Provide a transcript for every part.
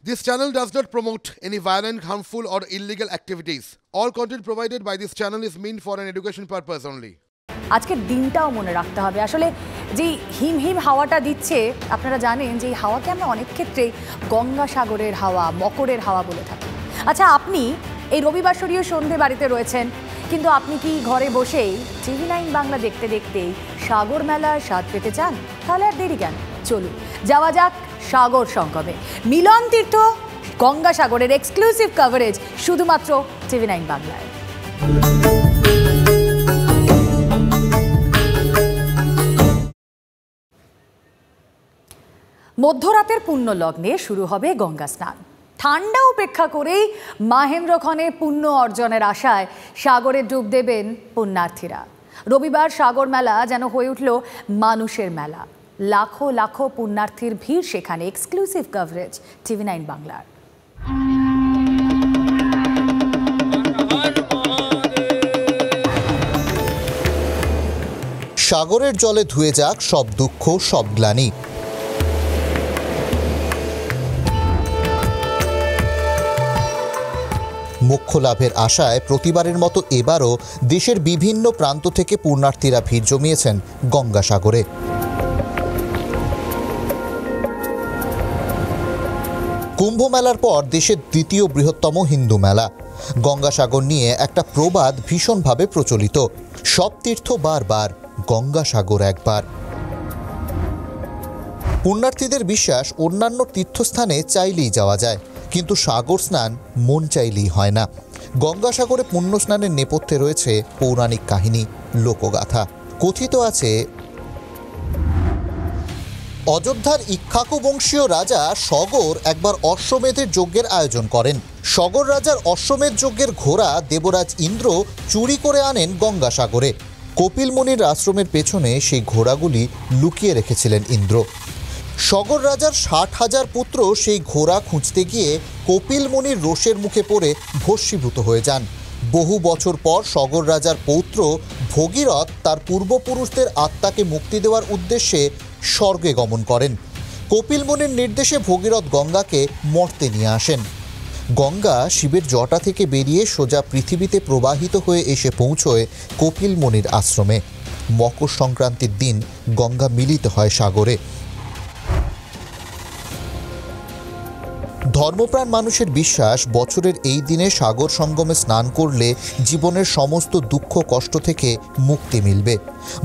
This channel does not promote any violent, harmful, or illegal activities. All content provided by this channel is meant for an education purpose only. আজকের দিনটাও মনে রাখতে হবে। আসলে যে হিমহিম হাওয়াটা দিচ্ছে, আপনারা জানেন যে এই হাওয়াকে আমরা অনেক ক্ষেত্রে গঙ্গাসাগরের হাওয়া, মকরের হাওয়া বলে থাকি। আচ্ছা, আপনি এই রবিবাসরীয় সন্ধে বাড়িতে রয়েছেন, কিন্তু আপনি কি ঘরে বসেই TV9 বাংলা দেখতে দেখতেই সাগর মেলার স্বাদ পেতে চান? তাহলে আর দেরি কেন, চলুন যাওয়া যাক সাগর সঙ্গমে। মিলন তীর্থ গঙ্গাসাগরের এক্সক্লুসিভ কভারেজ শুধুমাত্র TV9 বাংলায়। মধ্যরাতের পুণ্য লগ্নে শুরু হবে গঙ্গা স্নান। ঠান্ডা উপেক্ষা করেই মাহেন্দ্রক্ষণে পুণ্য অর্জনের আশায় সাগরে ডুব দেবেন পুণ্যার্থীরা। রবিবার সাগর মেলা যেন হয়ে উঠল মানুষের মেলা। লাখো লাখো পুণ্যার্থীর ভিড় সেখানে। এক্সক্লুসিভ কভারেজ TV9 বাংলার। সাগরের জলে ধুয়ে যাক সব দুঃখ, সব গ্লানি। মোক্ষ লাভের আশায় প্রতিবারের মতো এবারও দেশের বিভিন্ন প্রান্ত থেকে পুণ্যার্থীরা ভিড় জমিয়েছেন গঙ্গাসাগরে। কুম্ভ মেলার পর দেশের দ্বিতীয় বৃহত্তম হিন্দু মেলা। গঙ্গাসাগর নিয়ে একটা প্রবাদ ভীষণভাবে প্রচলিত, সব তীর্থ বারবার, গঙ্গাসাগর একবার। পুণ্যার্থীদের বিশ্বাস অন্যান্য তীর্থস্থানে চাইলেই যাওয়া যায়, কিন্তু সাগর স্নান মন চাইলেই হয় না। গঙ্গাসাগরে পুণ্য স্নানের নেপথ্যে রয়েছে পৌরাণিক কাহিনী, লোকগাথা। কথিত আছে, অযোধ্যার ইক্ষ্বাকু বংশীয় রাজা সগর একবার অশ্বমেধের যজ্ঞের আয়োজন করেন। সগর রাজার অশ্বমেধ যজ্ঞের ঘোড়া দেবরাজ ইন্দ্র চুরি করে আনেন গঙ্গাসাগরে। কপিল মুনির আশ্রমের পেছনে সেই ঘোড়াগুলি লুকিয়ে রেখেছিলেন ইন্দ্র। সগর রাজার 60,000 পুত্র সেই ঘোড়া খুঁজতে গিয়ে কপিল মুনির রোষের মুখে পড়ে ভস্মীভূত হয়ে যান। বহু বছর পর সগর রাজার পৌত্র ভগীরথ তার পূর্বপুরুষদের আত্মাকে মুক্তি দেওয়ার উদ্দেশ্যে স্বর্গে গমন করেন। কপিল মুনির নির্দেশে ভগীরথ গঙ্গাকে মর্তে নিয়ে আসেন। গঙ্গা শিবের জটা থেকে বেরিয়ে সোজা পৃথিবীতে প্রবাহিত হয়ে এসে পৌঁছয় কপিল মুনির আশ্রমে। মকর সংক্রান্তির দিন গঙ্গা মিলিত হয় সাগরে। ধর্মপ্রাণ মানুষের বিশ্বাস, বছরের এই দিনে সাগর সঙ্গমে স্নান করলে জীবনের সমস্ত দুঃখ কষ্ট থেকে মুক্তি মিলবে।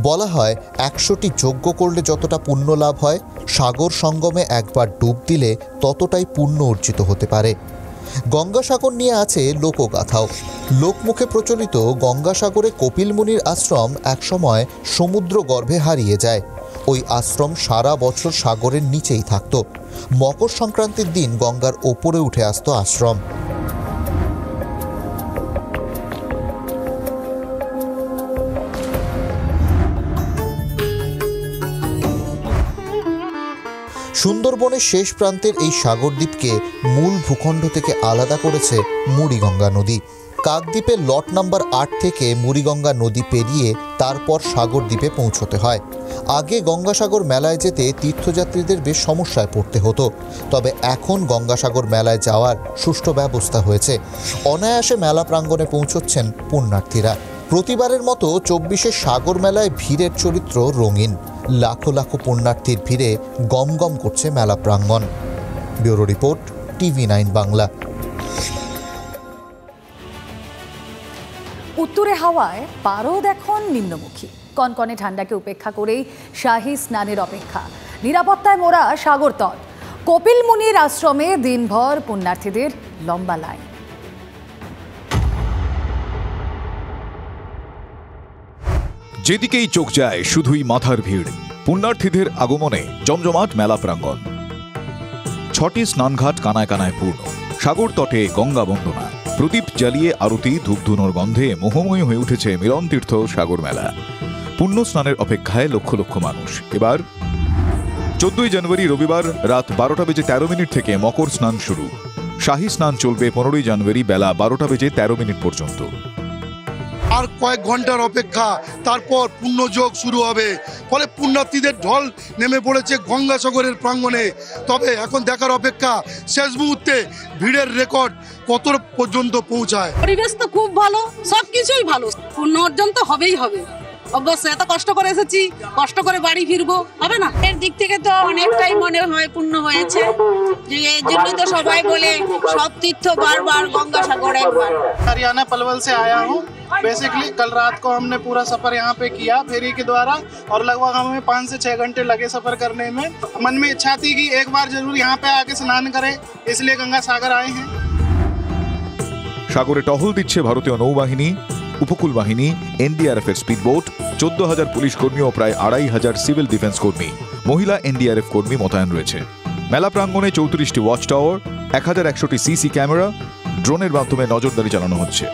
বলা হয় 100টি যজ্ঞ করলে যতটা পুণ্য লাভ হয়, সাগর সঙ্গমে একবার ডুব দিলে ততটাই পুণ্য অর্জিত হতে পারে। গঙ্গাসাগর নিয়ে আছে লোকগাথাও। লোকমুখে প্রচলিত, গঙ্গাসাগরে কপিল মুনির আশ্রম একসময় সমুদ্র গর্ভে হারিয়ে যায়। ওই আশ্রম সারা বছর সাগরের নিচেই থাকত। মকর সংক্রান্তির দিন গঙ্গার ওপরে উঠে আসত আশ্রম। সুন্দরবনের শেষ প্রান্তের এই সাগরদ্বীপকে মূল ভূখণ্ড থেকে আলাদা করেছে মুড়িগঙ্গা নদী। কাকদ্বীপের লট নাম্বার 8 থেকে মুড়িগঙ্গা নদী পেরিয়ে তারপর সাগরদ্বীপে পৌঁছতে হয়। আগে গঙ্গাসাগর মেলায় যেতে তীর্থযাত্রীদের বেশ সমস্যায় পড়তে হতো, তবে এখন গঙ্গাসাগর মেলায় যাওয়ার সুষ্ঠু ব্যবস্থা হয়েছে। অনায়াসে মেলা প্রাঙ্গণে পৌঁছচ্ছেন পুণ্যার্থীরা। প্রতিবারের মতো 24-এর সাগর মেলায় ভিড়ের চরিত্র রঙিন। লাখো লাখো পুণ্যার্থীর ভিড়ে গমগম করছে মেলা প্রাঙ্গণ। Bureau report, TV9 Bangla. উত্তরে হাওয়ায় পারদ এখন নিম্নমুখী। কনকনে ঠান্ডাকে উপেক্ষা করেই শাহী স্নানের অপেক্ষা। নিরাপত্তায় মোড়া সাগর তট। কপিল মুনির আশ্রমে দিনভর পুণ্যার্থীদের লম্বা লাইন। যেদিকেই চোখ যায় শুধুই মাথার ভিড়। পুণ্যার্থীদের আগমনে জমজমাট মেলা প্রাঙ্গণ। 6টি স্নানঘাট কানায় কানায় পূর্ণ। সাগর তটে গঙ্গা বন্দনা। প্রদীপ জ্বালিয়ে আরতি, ধূপধুনোর গন্ধে মোহময় হয়ে উঠেছে মিলন তীর্থ সাগর মেলা। পুণ্য স্নানের অপেক্ষায় লক্ষ লক্ষ মানুষ। এবার 14ই জানুয়ারি রবিবার রাত 12:13 থেকে মকর স্নান শুরু। শাহী স্নান চলবে 15ই জানুয়ারি বেলা 12:13 পর্যন্ত। আর কয়েক ঘন্টার অপেক্ষা, তারপর পুণ্যযোগ শুরু হবে। ফলে পুণ্যার্থীদের ঢল নেমে পড়েছে গঙ্গাসাগরের প্রাঙ্গণে। তবে এখন দেখার অপেক্ষা শেষ মুহূর্তে ভিড়ের রেকর্ড কত পর্যন্ত পৌঁছায়। পরিবেশ তো খুব ভালো, সবকিছুই ভালো, পুণ্য অর্জন তো হবেই হবে। অবশ্যই এত কষ্ট করে এসেছি, কষ্ট করে বাড়ি ফিরবো, হবে না? এর দিক থেকে তো অনেকটাই মনে হয় পূর্ণ হয়েছে, এর জন্য তো সবাই বলে সব তীর্থ বারবার গঙ্গাসাগর একবার। हरियाणा पलवल से आया हूँ। बेसिकली कल रात को हमने पूरा सफर यहाँ पे किया फेरी के द्वारा और लगभग हमें 5 से 6 घंटे लगे सफर करने में। मन में इच्छा थी कि एक बार जरूर यहाँ पे आके स्नान करें, इसलिए गंगा सागर आए हैं। সাগরে টহল দিচ্ছে ভারতীয় নৌবাহিনী, উপকূল বাহিনী, এনডিআরএফ এর স্পিডবোট, 14,000 পুলিশ কর্মী ও প্রায় 2,500 সিভিল ডিফেন্স কর্মী, মহিলা এনডিআরএফ কর্মী মোতায়েন রয়েছে। মেলা প্রাঙ্গণে 34টি ওয়াচ টাওয়ার, 1100টি সিসি ক্যামেরা, ড্রোনের মাধ্যমে নজরদারি চালানো হচ্ছে।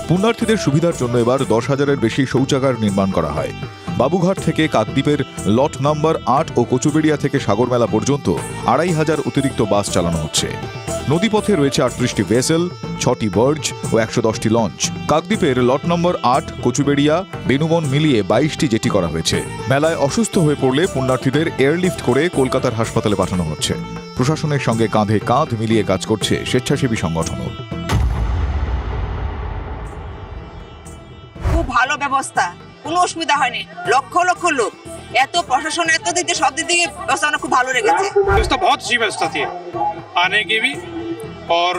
পুণ্যার্থীদের সুবিধার জন্য এবার 10,000-এর বেশি শৌচাগার নির্মাণ করা হয়। বাবুঘাট থেকে কাকদ্বীপের লট নম্বর 8 ও কচুবেড়িয়া থেকে সাগরমেলা পর্যন্ত 2,500 অতিরিক্ত বাস চালানো হচ্ছে। নদীপথে রয়েছে 38টি ভেসেল, 6টি বার্জ ও 110টি লঞ্চ। কাকদ্বীপের লট নম্বর 8, কচুবেড়িয়া, বেনুবন মিলিয়ে 22টি জেটি করা হয়েছে। মেলায় অসুস্থ হয়ে পড়লে পুণ্যার্থীদের এয়ারলিফট করে কলকাতার হাসপাতালে পাঠানো হচ্ছে। প্রশাসনের সঙ্গে কাঁধে কাঁধ মিলিয়ে কাজ করছে স্বেচ্ছাসেবী সংগঠনও। খুব ভালো ব্যবস্থা, কোনো অসুবিধা হয়নি। লক্ষ লক্ষ লোক, এত প্রশাসন, এত দিক দিয়ে সব দিক থেকে ব্যবস্থা আমার খুব ভালো লেগেছে। व्यवस्था बहुत अच्छी व्यवस्था थी आने की भी, और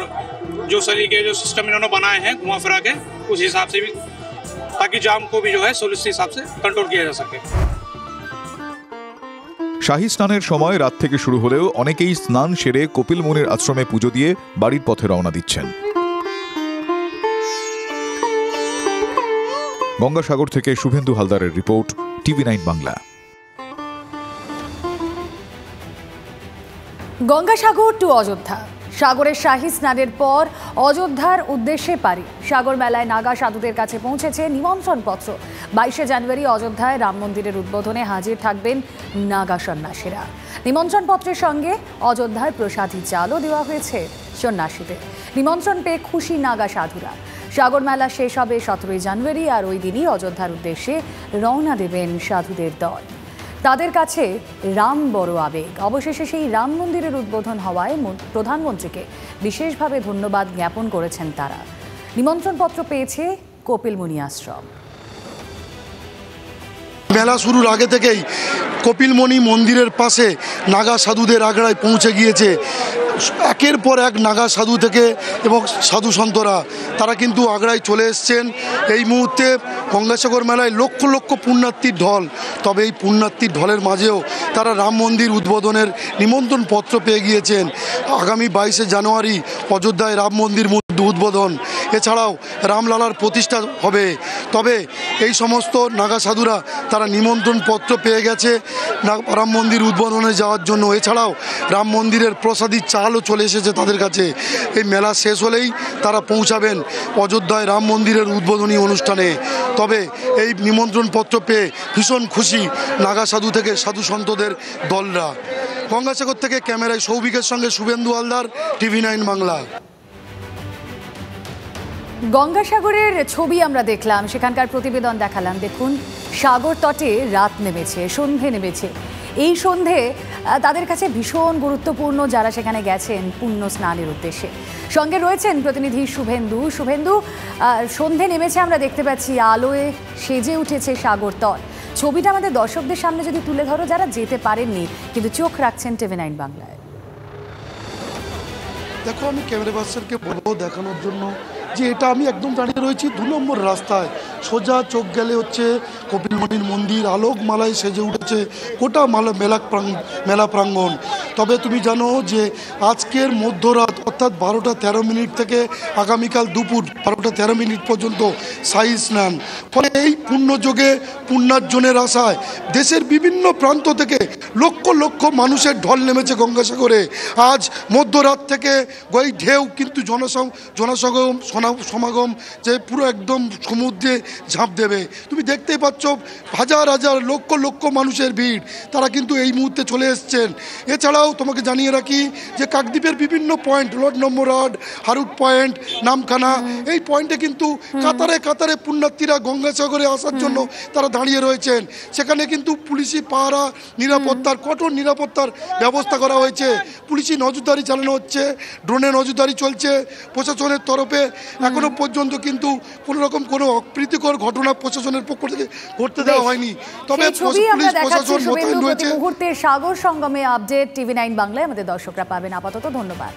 जो सलीके जो सिस्टम इन्होंने बनाए हैं घुमा फिरा के उस हिसाब से भी, ताकि जाम को भी जो है उस हिसाब से कंट्रोल किया जा सके। শাহী স্নানের সময় রাত থেকে শুরু হলেও অনেকেই স্নান সেরে কপিল মুনির আশ্রমে পুজো দিয়ে বাড়ির পথে রওনা দিচ্ছেন। গঙ্গাসাগর থেকে শুভেন্দু হালদারের report, TV9 Bangla. Gangasagar to Ayodhya. সাগরের শাহী স্নানের পর অযোধ্যার উদ্দেশ্যে পারি। সাগর মেলায় নাগা সাধুদের কাছে পৌঁছেছে নিমন্ত্রণপত্র। 22শে জানুয়ারি অযোধ্যায় রাম মন্দিরের উদ্বোধনে হাজির থাকবেন নাগা সন্ন্যাসীরা। নিমন্ত্রণপত্রের সঙ্গে অযোধ্যায় প্রসাদী চালও দেওয়া হয়েছে সন্ন্যাসীদের। নিমন্ত্রণ পেয়ে খুশি নাগা সাধুরা। সাগর মেলা শেষ হবে 17 জানুয়ারি, আর ওই দিনই অযোধ্যার উদ্দেশ্যে রওনা দেবেন সাধুদের দল। তাদের কাছে রাম বড় আবেগ। অবশেষে সেই রাম মন্দিরের উদ্বোধন হওয়ায় প্রধানমন্ত্রীকে বিশেষভাবে ধন্যবাদ জ্ঞাপন করেছেন তারা। নিমন্ত্রণপত্র পেয়েছে কপিল মুনি আশ্রম। মেলা শুরুর আগে থেকেই কপিলমণি মন্দিরের পাশে নাগা সাধুদের আগ্রায় পৌঁছে গিয়েছে। একের পর এক নাগা সাধু থেকে এবং সাধু সন্তরা তারা কিন্তু আগ্রায় চলে এসছেন। এই মুহূর্তে গঙ্গাসাগর মেলায় লক্ষ লক্ষ পুণ্যার্থীর ঢল। তবে এই পুণ্যার্থীর ঢলের মাঝেও তারা রাম মন্দির উদ্বোধনের নিমন্ত্রণ পত্র পেয়ে গিয়েছেন। আগামী 22শে জানুয়ারি অযোধ্যায় রাম মন্দির উদ্বোধন, এছাড়াও রামলালার প্রতিষ্ঠা হবে। তবে এই সমস্ত নাগা সাধুরা তারা নিমন্ত্রণ পত্র পেয়ে গেছে রাম মন্দির উদ্বোধনে যাওয়ার জন্য। এছাড়াও রাম মন্দিরের প্রসাদী চালও চলে এসেছে তাদের কাছে। এই মেলা শেষ হলেই তারা পৌঁছাবেন অযোধ্যায় রাম মন্দিরের উদ্বোধনী অনুষ্ঠানে। তবে এই নিমন্ত্রণ পত্র পেয়ে ভীষণ খুশি নাগা সাধু থেকে সাধু সন্তদের দলরা। গঙ্গাসাগর থেকে ক্যামেরায় সৌভিকের সঙ্গে শুভেন্দু হালদার, TV9 বাংলা। গঙ্গাসাগরের ছবি আমরা দেখলাম, সেখানকার প্রতিবেদন দেখালাম। দেখুন, সাগর তটে রাত নেমেছে, সন্ধে নেমেছে। এই সন্ধে তাদের কাছে ভীষণ গুরুত্বপূর্ণ, যারা সেখানে গেছেন পুণ্য স্নানের উদ্দেশ্যে। সঙ্গে রয়েছেন প্রতিনিধি শুভেন্দু। শুভেন্দু, সন্ধে নেমেছে, আমরা দেখতে পাচ্ছি আলোয় সেজে উঠেছে সাগর তট। ছবিটা আমাদের দর্শকদের সামনে যদি তুলে ধরো, যারা যেতে পারেননি কিন্তু চোখ রাখছেন TV9 বাংলায়। দেখো, আমি ক্যামেরা পার্সনকে বলবো দেখানোর জন্য যে এটা আমি একদম দাঁড়িয়ে রয়েছি 2 নম্বর রাস্তায়। সোজা চোখ গেলে হচ্ছে কপিলমণির মন্দির, আলোকমালায় সেজে উঠেছে গোটা মেলা প্রাঙ্গণ। তবে তুমি জানো যে আজকের মধ্যরাত অর্থাৎ 12টা 13 মিনিট থেকে আগামীকাল দুপুর 12টা 13 মিনিট পর্যন্ত শাহী স্নান। ফলে এই পুণ্যযোগে পুণ্যার্জনের আশায় দেশের বিভিন্ন প্রান্ত থেকে লক্ষ লক্ষ মানুষের ঢল নেমেছে গঙ্গাসাগরে। আজ মধ্যরাত থেকে ওই ঢেউ কিন্তু জনসমাগম যে পুরো একদম সমুদ্রে ঝাঁপ দেবে। তুমি দেখতেই পাচ্ছ হাজার হাজার লক্ষ লক্ষ মানুষের ভিড়, তারা কিন্তু এই মুহূর্তে চলে এসছেন। এছাড়াও তোমাকে জানিয়ে রাখি যে কাকদ্বীপের বিভিন্ন point, road number road, হারুট point, Namkhana, এই পয়েন্টে কিন্তু কাতারে কাতারে পুণ্যার্থীরা গঙ্গাসাগরে আসার জন্য তারা দাঁড়িয়ে রয়েছেন। সেখানে কিন্তু পুলিশি পাহারা, নিরাপত্তার কঠোর নিরাপত্তার ব্যবস্থা করা হয়েছে। পুলিশি নজরদারি চালানো হচ্ছে, ড্রোনে নজরদারি চলছে প্রশাসনের তরফে। এখনো পর্যন্ত কিন্তু কোনো রকম কোনো অপ্রীতিকর ঘটনা প্রশাসনের পক্ষ থেকে ঘটতে দেওয়া হয়নি। তবে পুলিশ প্রশাসন মোতায়েন রয়েছে। মুহূর্তের সাগর সঙ্গমে আপডেট TV9 বাংলায় আমাদের দর্শকরা পাবেন। আপাতত ধন্যবাদ।